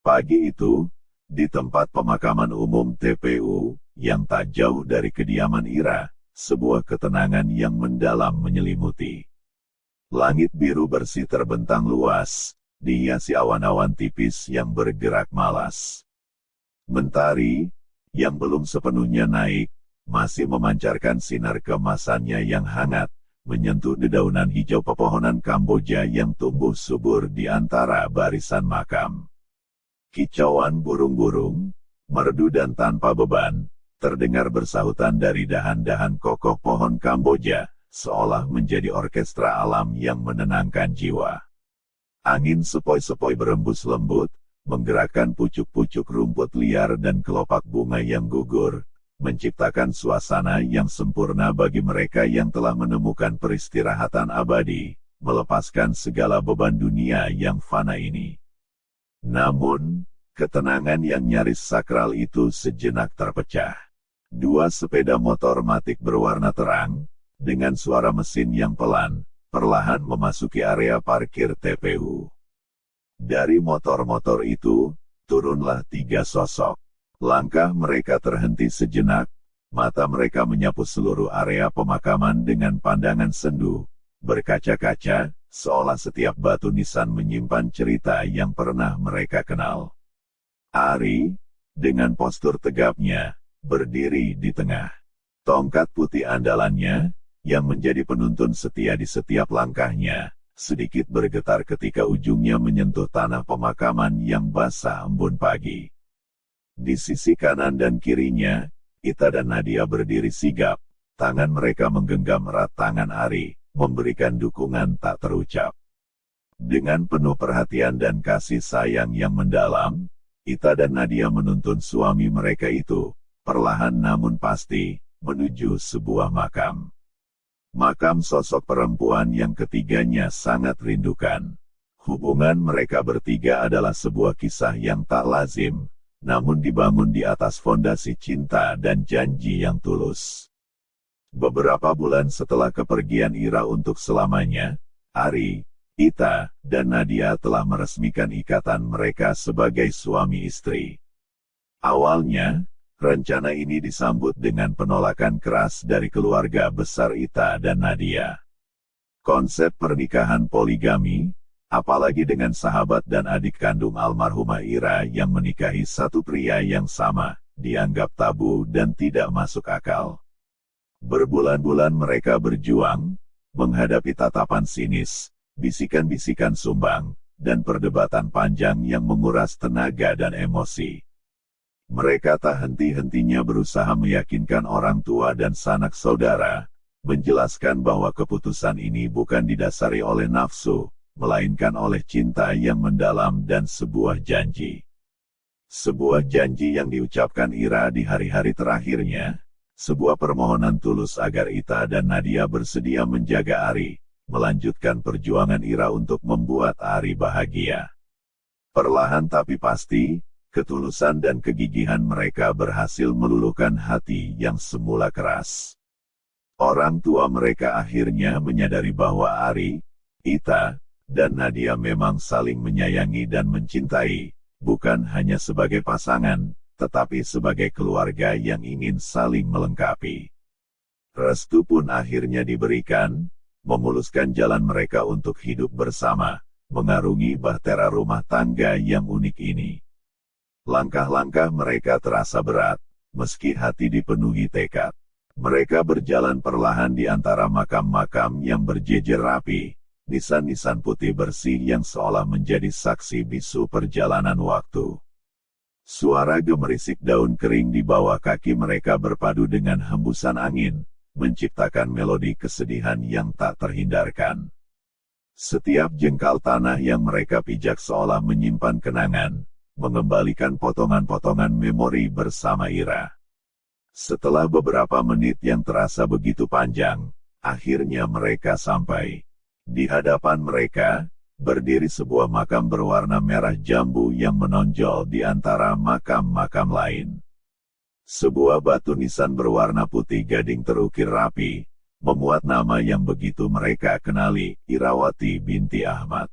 Pagi itu, di tempat pemakaman umum TPU, yang tak jauh dari kediaman Ira, sebuah ketenangan yang mendalam menyelimuti. Langit biru bersih terbentang luas, dihiasi awan-awan tipis yang bergerak malas. Mentari, yang belum sepenuhnya naik, masih memancarkan sinar keemasannya yang hangat, menyentuh dedaunan hijau pepohonan Kamboja yang tumbuh subur di antara barisan makam. Kicauan burung-burung, merdu dan tanpa beban, terdengar bersahutan dari dahan-dahan kokoh pohon Kamboja, seolah menjadi orkestra alam yang menenangkan jiwa. Angin sepoi-sepoi berembus lembut, menggerakkan pucuk-pucuk rumput liar dan kelopak bunga yang gugur, menciptakan suasana yang sempurna bagi mereka yang telah menemukan peristirahatan abadi, melepaskan segala beban dunia yang fana ini. Namun, ketenangan yang nyaris sakral itu sejenak terpecah. Dua sepeda motor matic berwarna terang, dengan suara mesin yang pelan, perlahan memasuki area parkir TPU. Dari motor-motor itu, turunlah tiga sosok. Langkah mereka terhenti sejenak, mata mereka menyapu seluruh area pemakaman dengan pandangan sendu, berkaca-kaca, seolah setiap batu nisan menyimpan cerita yang pernah mereka kenal. Ari, dengan postur tegapnya, berdiri di tengah. Tongkat putih andalannya, yang menjadi penuntun setia di setiap langkahnya, sedikit bergetar ketika ujungnya menyentuh tanah pemakaman yang basah embun pagi. Di sisi kanan dan kirinya, Ita dan Nadia berdiri sigap, tangan mereka menggenggam erat tangan Ari, memberikan dukungan tak terucap. Dengan penuh perhatian dan kasih sayang yang mendalam, Ita dan Nadia menuntun suami mereka itu, perlahan namun pasti, menuju sebuah makam. Makam sosok perempuan yang ketiganya sangat rindukan. Hubungan mereka bertiga adalah sebuah kisah yang tak lazim, namun dibangun di atas fondasi cinta dan janji yang tulus. Beberapa bulan setelah kepergian Ira untuk selamanya, Ari, Ita, dan Nadia telah meresmikan ikatan mereka sebagai suami istri. Awalnya, rencana ini disambut dengan penolakan keras dari keluarga besar Ita dan Nadia. Konsep pernikahan poligami, apalagi dengan sahabat dan adik kandung almarhumah Ira yang menikahi satu pria yang sama, dianggap tabu dan tidak masuk akal. Berbulan-bulan mereka berjuang, menghadapi tatapan sinis, bisikan-bisikan sumbang, dan perdebatan panjang yang menguras tenaga dan emosi. Mereka tak henti-hentinya berusaha meyakinkan orang tua dan sanak saudara, menjelaskan bahwa keputusan ini bukan didasari oleh nafsu, melainkan oleh cinta yang mendalam dan sebuah janji. Sebuah janji yang diucapkan Ira di hari-hari terakhirnya, sebuah permohonan tulus agar Ita dan Nadia bersedia menjaga Ari, melanjutkan perjuangan Ira untuk membuat Ari bahagia. Perlahan tapi pasti, ketulusan dan kegigihan mereka berhasil meluluhkan hati yang semula keras. Orang tua mereka akhirnya menyadari bahwa Ari, Ita, dan Nadia memang saling menyayangi dan mencintai, bukan hanya sebagai pasangan, tetapi sebagai keluarga yang ingin saling melengkapi. Restu pun akhirnya diberikan, memuluskan jalan mereka untuk hidup bersama, mengarungi bahtera rumah tangga yang unik ini. Langkah-langkah mereka terasa berat, meski hati dipenuhi tekad. Mereka berjalan perlahan di antara makam-makam yang berjejer rapi, nisan-nisan putih bersih yang seolah menjadi saksi bisu perjalanan waktu. Suara gemerisik daun kering di bawah kaki mereka berpadu dengan hembusan angin, menciptakan melodi kesedihan yang tak terhindarkan. Setiap jengkal tanah yang mereka pijak seolah menyimpan kenangan, mengembalikan potongan-potongan memori bersama Ira. Setelah beberapa menit yang terasa begitu panjang, akhirnya mereka sampai. Di hadapan mereka, berdiri sebuah makam berwarna merah jambu yang menonjol di antara makam-makam lain. Sebuah batu nisan berwarna putih gading terukir rapi, memuat nama yang begitu mereka kenali, Irawati binti Ahmad.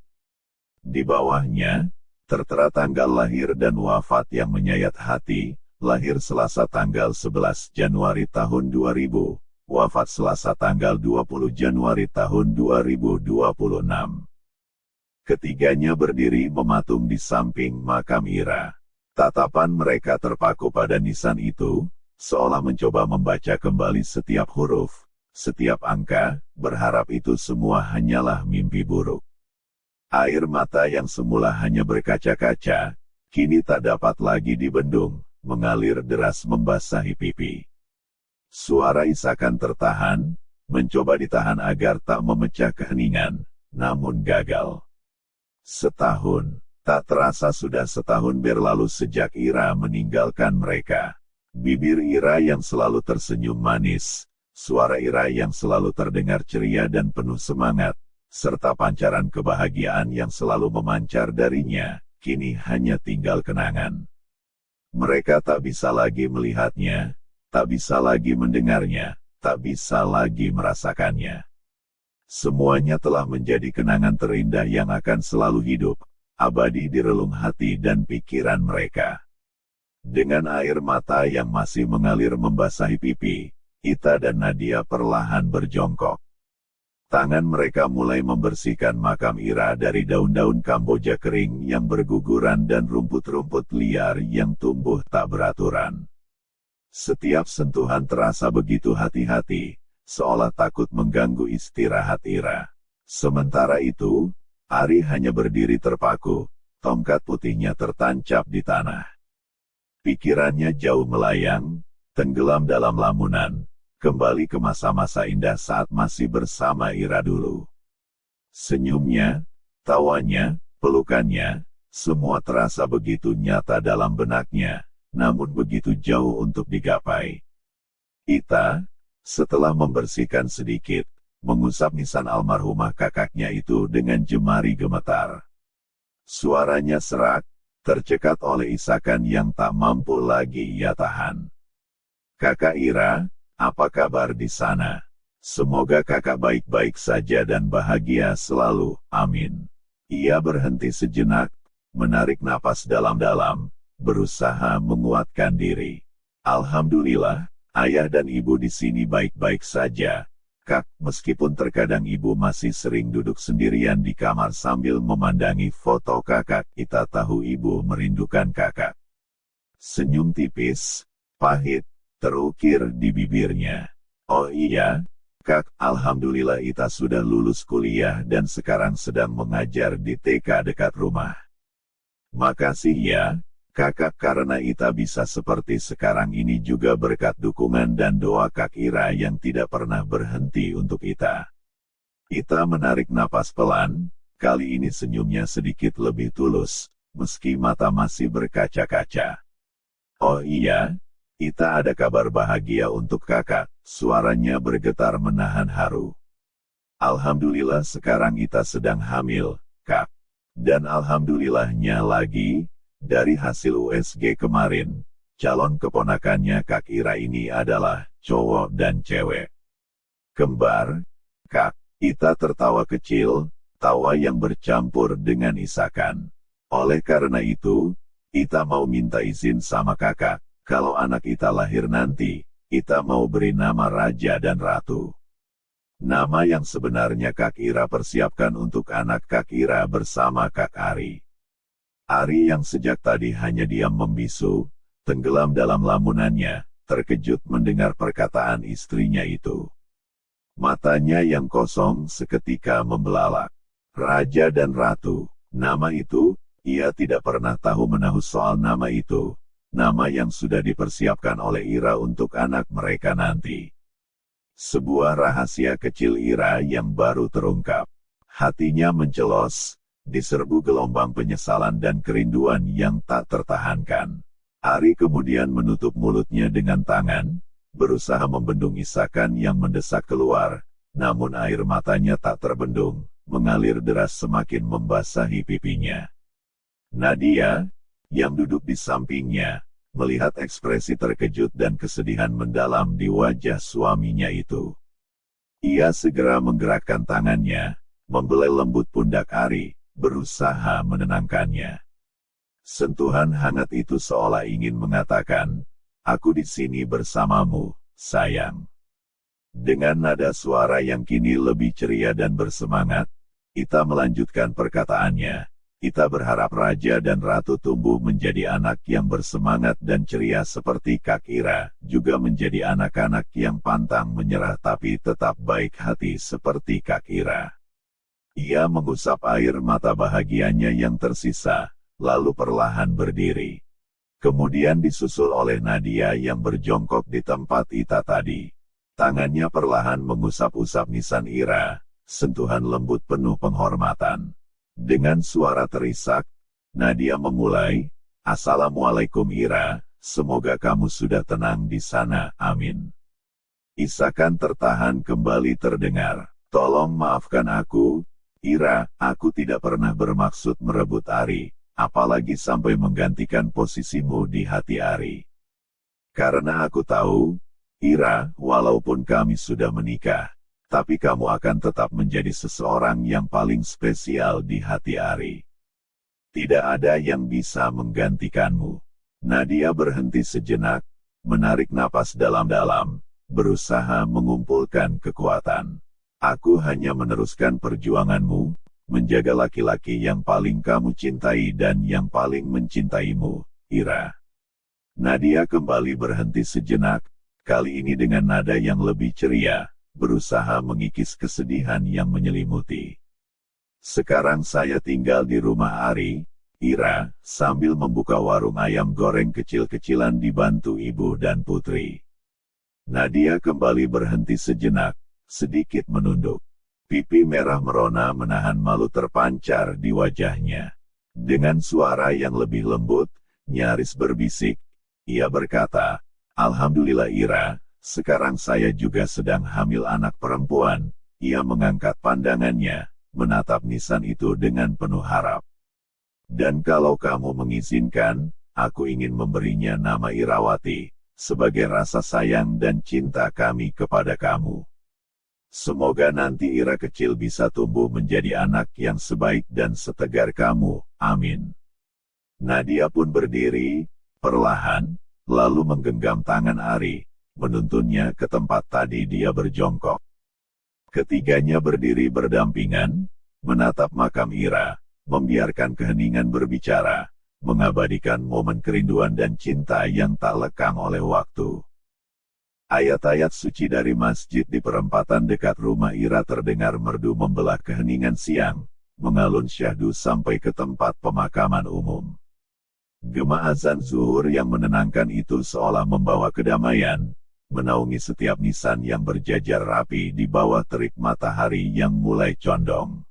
Di bawahnya, Tertera tanggal lahir dan wafat yang menyayat hati, lahir Selasa tanggal 11 Januari tahun 2000, wafat Selasa tanggal 20 Januari tahun 2026. Ketiganya berdiri mematung di samping makam Ira. Tatapan mereka terpaku pada nisan itu, seolah mencoba membaca kembali setiap huruf, setiap angka, berharap itu semua hanyalah mimpi buruk. Air mata yang semula hanya berkaca-kaca, kini tak dapat lagi dibendung, mengalir deras membasahi pipi. Suara isakan tertahan, mencoba ditahan agar tak memecah keheningan, namun gagal. Setahun, tak terasa sudah setahun berlalu sejak Ira meninggalkan mereka. Bibir Ira yang selalu tersenyum manis, suara Ira yang selalu terdengar ceria dan penuh semangat, serta pancaran kebahagiaan yang selalu memancar darinya, kini hanya tinggal kenangan. Mereka tak bisa lagi melihatnya, tak bisa lagi mendengarnya, tak bisa lagi merasakannya. Semuanya telah menjadi kenangan terindah yang akan selalu hidup, abadi di relung hati dan pikiran mereka. Dengan air mata yang masih mengalir membasahi pipi, Ita dan Nadia perlahan berjongkok. Tangan mereka mulai membersihkan makam Ira dari daun-daun Kamboja kering yang berguguran dan rumput-rumput liar yang tumbuh tak beraturan. Setiap sentuhan terasa begitu hati-hati, seolah takut mengganggu istirahat Ira. Sementara itu, Ari hanya berdiri terpaku, tongkat putihnya tertancap di tanah. Pikirannya jauh melayang, tenggelam dalam lamunan, kembali ke masa-masa indah saat masih bersama Ira dulu. Senyumnya, tawanya, pelukannya, semua terasa begitu nyata dalam benaknya, namun begitu jauh untuk digapai. Ita, setelah membersihkan sedikit, mengusap nisan almarhumah kakaknya itu dengan jemari gemetar. Suaranya serak, tercekat oleh isakan yang tak mampu lagi ia tahan. Kakak Ira, apa kabar di sana? Semoga kakak baik-baik saja dan bahagia selalu, amin. Ia berhenti sejenak, menarik napas dalam-dalam, berusaha menguatkan diri. Alhamdulillah, ayah dan ibu di sini baik-baik saja, Kak, meskipun terkadang ibu masih sering duduk sendirian di kamar sambil memandangi foto kakak, kita tahu ibu merindukan kakak. Senyum tipis, pahit, terukir di bibirnya. Oh iya, Kak, alhamdulillah Ita sudah lulus kuliah dan sekarang sedang mengajar di TK dekat rumah. Makasih ya, Kakak, karena Ita bisa seperti sekarang ini juga berkat dukungan dan doa Kak Ira yang tidak pernah berhenti untuk Ita. Ita menarik napas pelan, kali ini senyumnya sedikit lebih tulus, meski mata masih berkaca-kaca. Oh iya, Ita ada kabar bahagia untuk kakak, suaranya bergetar menahan haru. Alhamdulillah sekarang Ita sedang hamil, Kak. Dan alhamdulillahnya lagi, dari hasil USG kemarin, calon keponakannya Kak Ira ini adalah cowok dan cewek. Kembar, Kak. Ita tertawa kecil, tawa yang bercampur dengan isakan. Oleh karena itu, Ita mau minta izin sama kakak, kalau anak Ita lahir nanti, Ita mau beri nama Raja dan Ratu. Nama yang sebenarnya Kak Ira persiapkan untuk anak Kak Ira bersama Kak Ari. Ari yang sejak tadi hanya diam membisu, tenggelam dalam lamunannya, terkejut mendengar perkataan istrinya itu. Matanya yang kosong seketika membelalak. Raja dan Ratu, nama itu, ia tidak pernah tahu menahu soal nama itu, nama yang sudah dipersiapkan oleh Ira untuk anak mereka nanti. Sebuah rahasia kecil Ira yang baru terungkap. Hatinya mencelos, diserbu gelombang penyesalan dan kerinduan yang tak tertahankan. Ari kemudian menutup mulutnya dengan tangan, berusaha membendung isakan yang mendesak keluar, namun air matanya tak terbendung, mengalir deras semakin membasahi pipinya. Nadia, yang duduk di sampingnya, melihat ekspresi terkejut dan kesedihan mendalam di wajah suaminya itu. Ia segera menggerakkan tangannya, membelai lembut pundak Ari, berusaha menenangkannya. Sentuhan hangat itu seolah ingin mengatakan, "Aku di sini bersamamu, sayang." Dengan nada suara yang kini lebih ceria dan bersemangat, Ita melanjutkan perkataannya. Ita berharap Raja dan Ratu tumbuh menjadi anak yang bersemangat dan ceria seperti Kak Ira, juga menjadi anak-anak yang pantang menyerah tapi tetap baik hati seperti Kak Ira. Ia mengusap air mata bahagianya yang tersisa, lalu perlahan berdiri. Kemudian disusul oleh Nadia yang berjongkok di tempat Ita tadi. Tangannya perlahan mengusap-usap nisan Ira, sentuhan lembut penuh penghormatan. Dengan suara terisak, Nadia memulai, "Assalamualaikum Ira, semoga kamu sudah tenang di sana, amin." Isakan tertahan kembali terdengar, "Tolong maafkan aku, Ira, aku tidak pernah bermaksud merebut Ari, apalagi sampai menggantikan posisimu di hati Ari. Karena aku tahu, Ira, walaupun kami sudah menikah, tapi kamu akan tetap menjadi seseorang yang paling spesial di hati Ari. Tidak ada yang bisa menggantikanmu." Nadia berhenti sejenak, menarik napas dalam-dalam, berusaha mengumpulkan kekuatan. "Aku hanya meneruskan perjuanganmu, menjaga laki-laki yang paling kamu cintai dan yang paling mencintaimu, Ira." Nadia kembali berhenti sejenak, kali ini dengan nada yang lebih ceria, berusaha mengikis kesedihan yang menyelimuti. "Sekarang saya tinggal di rumah Ari, Ira," sambil membuka warung ayam goreng kecil-kecilan dibantu ibu dan putri. Nadia kembali berhenti sejenak, sedikit menunduk. Pipi merah merona menahan malu terpancar di wajahnya. Dengan suara yang lebih lembut, nyaris berbisik, ia berkata, "Alhamdulillah Ira, sekarang saya juga sedang hamil anak perempuan." Ia mengangkat pandangannya, menatap nisan itu dengan penuh harap. "Dan kalau kamu mengizinkan, aku ingin memberinya nama Irawati, sebagai rasa sayang dan cinta kami kepada kamu. Semoga nanti Ira kecil bisa tumbuh menjadi anak yang sebaik dan setegar kamu, amin." Nadia pun berdiri, perlahan, lalu menggenggam tangan Ari, menuntunnya ke tempat tadi dia berjongkok. Ketiganya berdiri berdampingan, menatap makam Ira, membiarkan keheningan berbicara, mengabadikan momen kerinduan dan cinta yang tak lekang oleh waktu. Ayat-ayat suci dari masjid di perempatan dekat rumah Ira terdengar merdu membelah keheningan siang, mengalun syahdu sampai ke tempat pemakaman umum. Gema azan zuhur yang menenangkan itu seolah membawa kedamaian, menaungi setiap nisan yang berjajar rapi di bawah terik matahari yang mulai condong.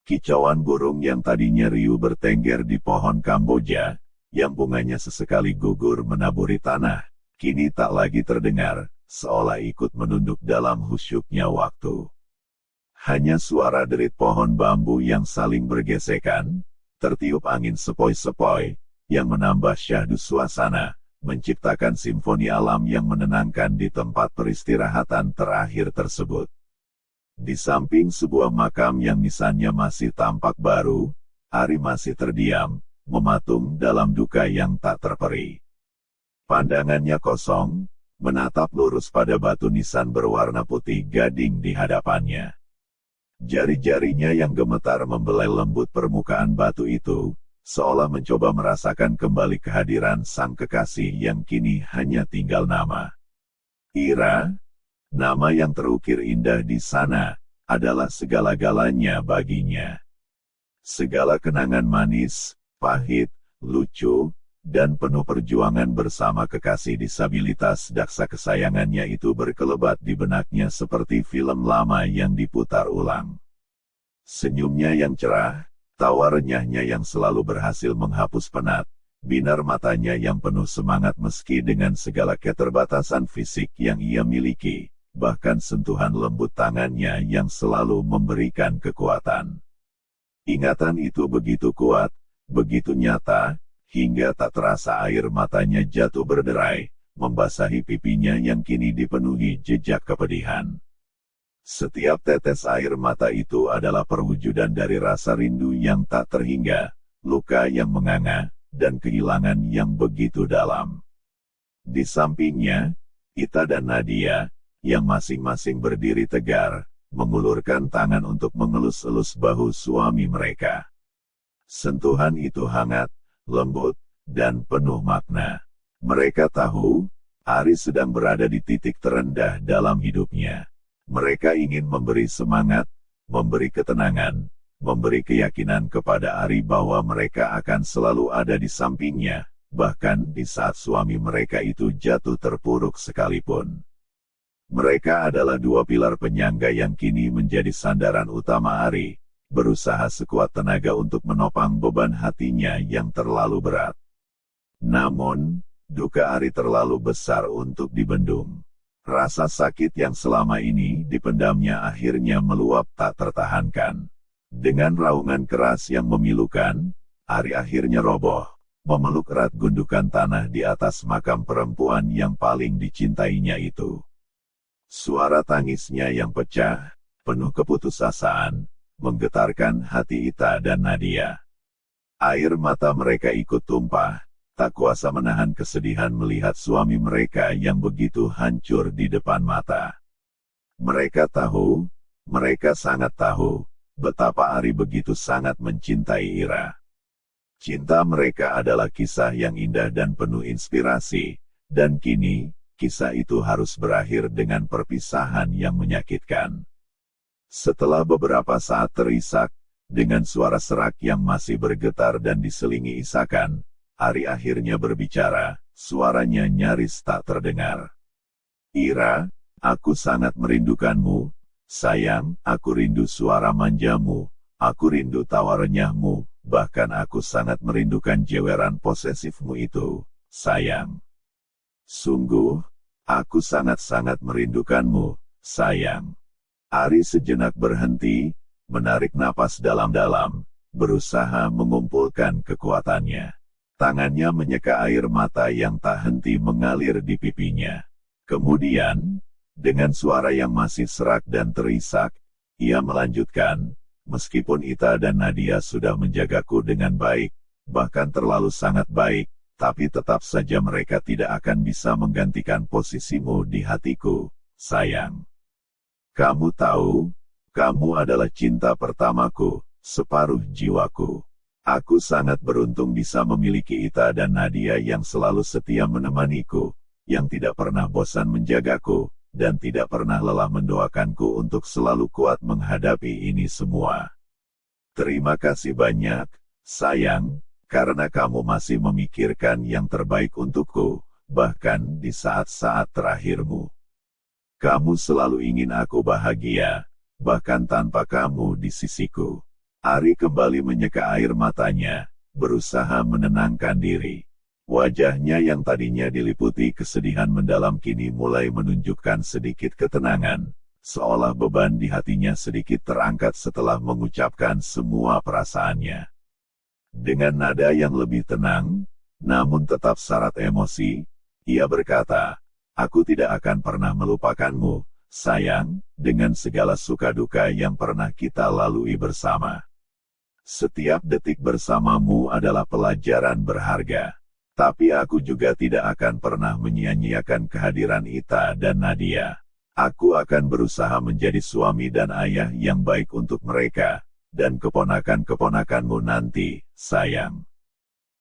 Kicauan burung yang tadinya riuh bertengger di pohon Kamboja, yang bunganya sesekali gugur menaburi tanah, kini tak lagi terdengar, seolah ikut menunduk dalam husyuknya waktu. Hanya suara derit pohon bambu yang saling bergesekan, tertiup angin sepoi-sepoi, yang menambah syahdu suasana, menciptakan simfoni alam yang menenangkan di tempat peristirahatan terakhir tersebut. Di samping sebuah makam yang nisannya masih tampak baru, Ari masih terdiam, mematung dalam duka yang tak terperi. Pandangannya kosong, menatap lurus pada batu nisan berwarna putih gading di hadapannya. Jari-jarinya yang gemetar membelai lembut permukaan batu itu, seolah mencoba merasakan kembali kehadiran sang kekasih yang kini hanya tinggal nama. Ira, nama yang terukir indah di sana, adalah segala-galanya baginya. Segala kenangan manis, pahit, lucu, dan penuh perjuangan bersama kekasih disabilitas daksa kesayangannya itu berkelebat di benaknya seperti film lama yang diputar ulang. Senyumnya yang cerah, tawa renyahnya yang selalu berhasil menghapus penat, binar matanya yang penuh semangat meski dengan segala keterbatasan fisik yang ia miliki, bahkan sentuhan lembut tangannya yang selalu memberikan kekuatan. Ingatan itu begitu kuat, begitu nyata, hingga tak terasa air matanya jatuh berderai, membasahi pipinya yang kini dipenuhi jejak kepedihan. Setiap tetes air mata itu adalah perwujudan dari rasa rindu yang tak terhingga, luka yang menganga, dan kehilangan yang begitu dalam. Di sampingnya, Ita dan Nadia, yang masing-masing berdiri tegar, mengulurkan tangan untuk mengelus-elus bahu suami mereka. Sentuhan itu hangat, lembut, dan penuh makna. Mereka tahu, Ari sedang berada di titik terendah dalam hidupnya. Mereka ingin memberi semangat, memberi ketenangan, memberi keyakinan kepada Ari bahwa mereka akan selalu ada di sampingnya, bahkan di saat suami mereka itu jatuh terpuruk sekalipun. Mereka adalah dua pilar penyangga yang kini menjadi sandaran utama Ari, berusaha sekuat tenaga untuk menopang beban hatinya yang terlalu berat. Namun, duka Ari terlalu besar untuk dibendung. Rasa sakit yang selama ini dipendamnya akhirnya meluap tak tertahankan. Dengan raungan keras yang memilukan, Ari akhirnya roboh, memeluk erat gundukan tanah di atas makam perempuan yang paling dicintainya itu. Suara tangisnya yang pecah, penuh keputusasaan, menggetarkan hati Ita dan Nadia. Air mata mereka ikut tumpah, tak kuasa menahan kesedihan melihat suami mereka yang begitu hancur di depan mata. Mereka tahu, mereka sangat tahu, betapa Ari begitu sangat mencintai Ira. Cinta mereka adalah kisah yang indah dan penuh inspirasi, dan kini, kisah itu harus berakhir dengan perpisahan yang menyakitkan. Setelah beberapa saat terisak, dengan suara serak yang masih bergetar dan diselingi isakan, Ari akhirnya berbicara, suaranya nyaris tak terdengar. Ira, aku sangat merindukanmu, sayang, aku rindu suara manjamu, aku rindu tawa renyahmu, bahkan aku sangat merindukan jeweran posesifmu itu, sayang. Sungguh, aku sangat-sangat merindukanmu, sayang. Ari sejenak berhenti, menarik napas dalam-dalam, berusaha mengumpulkan kekuatannya. Tangannya menyeka air mata yang tak henti mengalir di pipinya. Kemudian, dengan suara yang masih serak dan terisak, ia melanjutkan, meskipun Ita dan Nadia sudah menjagaku dengan baik, bahkan terlalu sangat baik, tapi tetap saja mereka tidak akan bisa menggantikan posisimu di hatiku, sayang. Kamu tahu, kamu adalah cinta pertamaku, separuh jiwaku. Aku sangat beruntung bisa memiliki Ita dan Nadia yang selalu setia menemaniku, yang tidak pernah bosan menjagaku, dan tidak pernah lelah mendoakanku untuk selalu kuat menghadapi ini semua. Terima kasih banyak, sayang, karena kamu masih memikirkan yang terbaik untukku, bahkan di saat-saat terakhirmu. Kamu selalu ingin aku bahagia, bahkan tanpa kamu di sisiku. Ari kembali menyeka air matanya, berusaha menenangkan diri. Wajahnya yang tadinya diliputi kesedihan mendalam kini mulai menunjukkan sedikit ketenangan, seolah beban di hatinya sedikit terangkat setelah mengucapkan semua perasaannya. Dengan nada yang lebih tenang, namun tetap syarat emosi, ia berkata, "Aku tidak akan pernah melupakanmu, sayang, dengan segala suka duka yang pernah kita lalui bersama. Setiap detik bersamamu adalah pelajaran berharga. Tapi aku juga tidak akan pernah menyia-nyiakan kehadiran Ita dan Nadia. Aku akan berusaha menjadi suami dan ayah yang baik untuk mereka, dan keponakan-keponakanmu nanti, sayang.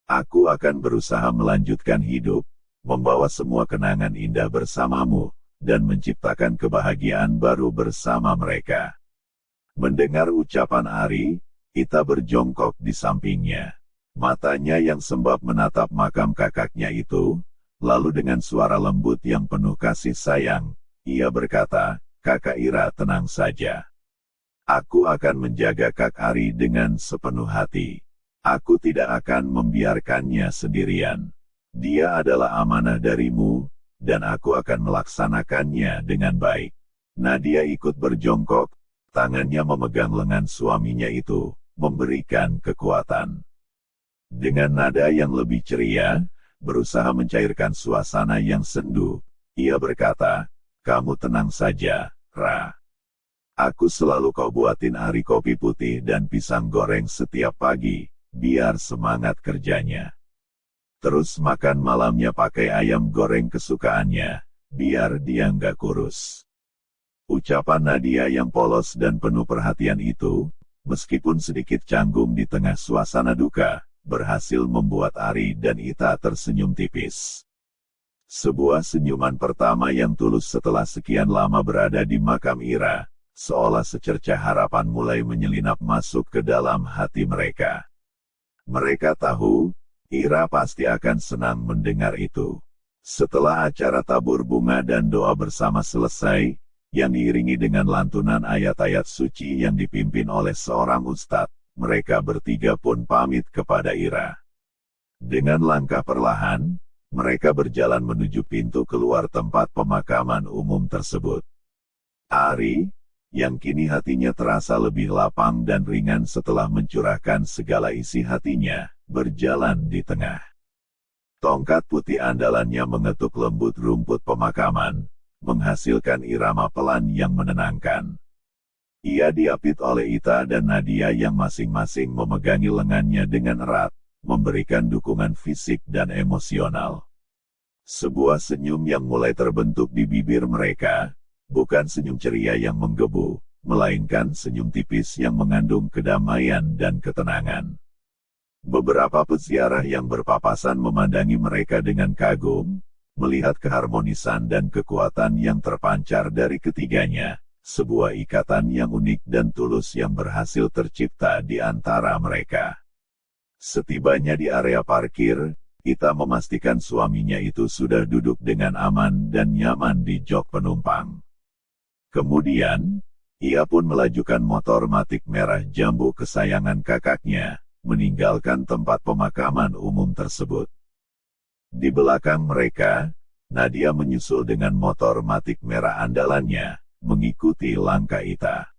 Aku akan berusaha melanjutkan hidup, membawa semua kenangan indah bersamamu, dan menciptakan kebahagiaan baru bersama mereka." Mendengar ucapan Ari, Ita berjongkok di sampingnya. Matanya yang sembab menatap makam kakaknya itu, lalu dengan suara lembut yang penuh kasih sayang, ia berkata, "Kakak Ira tenang saja. Aku akan menjaga Kak Ari dengan sepenuh hati. Aku tidak akan membiarkannya sendirian. Dia adalah amanah darimu, dan aku akan melaksanakannya dengan baik." Nadia ikut berjongkok, tangannya memegang lengan suaminya itu, memberikan kekuatan. Dengan nada yang lebih ceria, berusaha mencairkan suasana yang sendu, ia berkata, "Kamu tenang saja, Ra. Aku selalu kau buatin Ari kopi putih dan pisang goreng setiap pagi, biar semangat kerjanya. Terus makan malamnya pakai ayam goreng kesukaannya, biar dia nggak kurus. Ucapan Nadia yang polos dan penuh perhatian itu, meskipun sedikit canggung di tengah suasana duka, berhasil membuat Ari dan Ita tersenyum tipis. Sebuah senyuman pertama yang tulus setelah sekian lama berada di makam Ira, seolah secercah harapan mulai menyelinap masuk ke dalam hati mereka. Mereka tahu, Ira pasti akan senang mendengar itu. Setelah acara tabur bunga dan doa bersama selesai, yang diiringi dengan lantunan ayat-ayat suci yang dipimpin oleh seorang ustadz, mereka bertiga pun pamit kepada Ira. Dengan langkah perlahan, mereka berjalan menuju pintu keluar tempat pemakaman umum tersebut. Ari, yang kini hatinya terasa lebih lapang dan ringan setelah mencurahkan segala isi hatinya, berjalan di tengah. Tongkat putih andalannya mengetuk lembut rumput pemakaman, menghasilkan irama pelan yang menenangkan. Ia diapit oleh Ita dan Nadia yang masing-masing memegangi lengannya dengan erat, memberikan dukungan fisik dan emosional. Sebuah senyum yang mulai terbentuk di bibir mereka, bukan senyum ceria yang menggebu, melainkan senyum tipis yang mengandung kedamaian dan ketenangan. Beberapa peziarah yang berpapasan memandangi mereka dengan kagum, melihat keharmonisan dan kekuatan yang terpancar dari ketiganya, sebuah ikatan yang unik dan tulus yang berhasil tercipta di antara mereka. Setibanya di area parkir, Ita memastikan suaminya itu sudah duduk dengan aman dan nyaman di jok penumpang. Kemudian, ia pun melajukan motor Matic merah jambu kesayangan kakaknya, meninggalkan tempat pemakaman umum tersebut. Di belakang mereka, Nadia menyusul dengan motor Matic merah andalannya, mengikuti langkah Ita.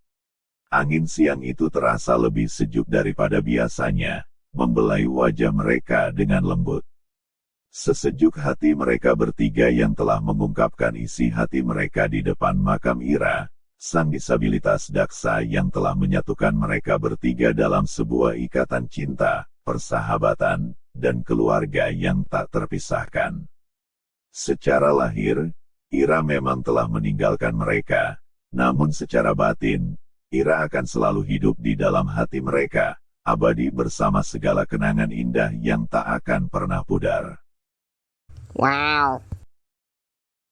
Angin siang itu terasa lebih sejuk daripada biasanya, membelai wajah mereka dengan lembut. Sesejuk hati mereka bertiga yang telah mengungkapkan isi hati mereka di depan makam Ira, sang disabilitas daksa yang telah menyatukan mereka bertiga dalam sebuah ikatan cinta, persahabatan, dan keluarga yang tak terpisahkan. Secara lahir, Ira memang telah meninggalkan mereka, namun secara batin, Ira akan selalu hidup di dalam hati mereka, abadi bersama segala kenangan indah yang tak akan pernah pudar. Wow.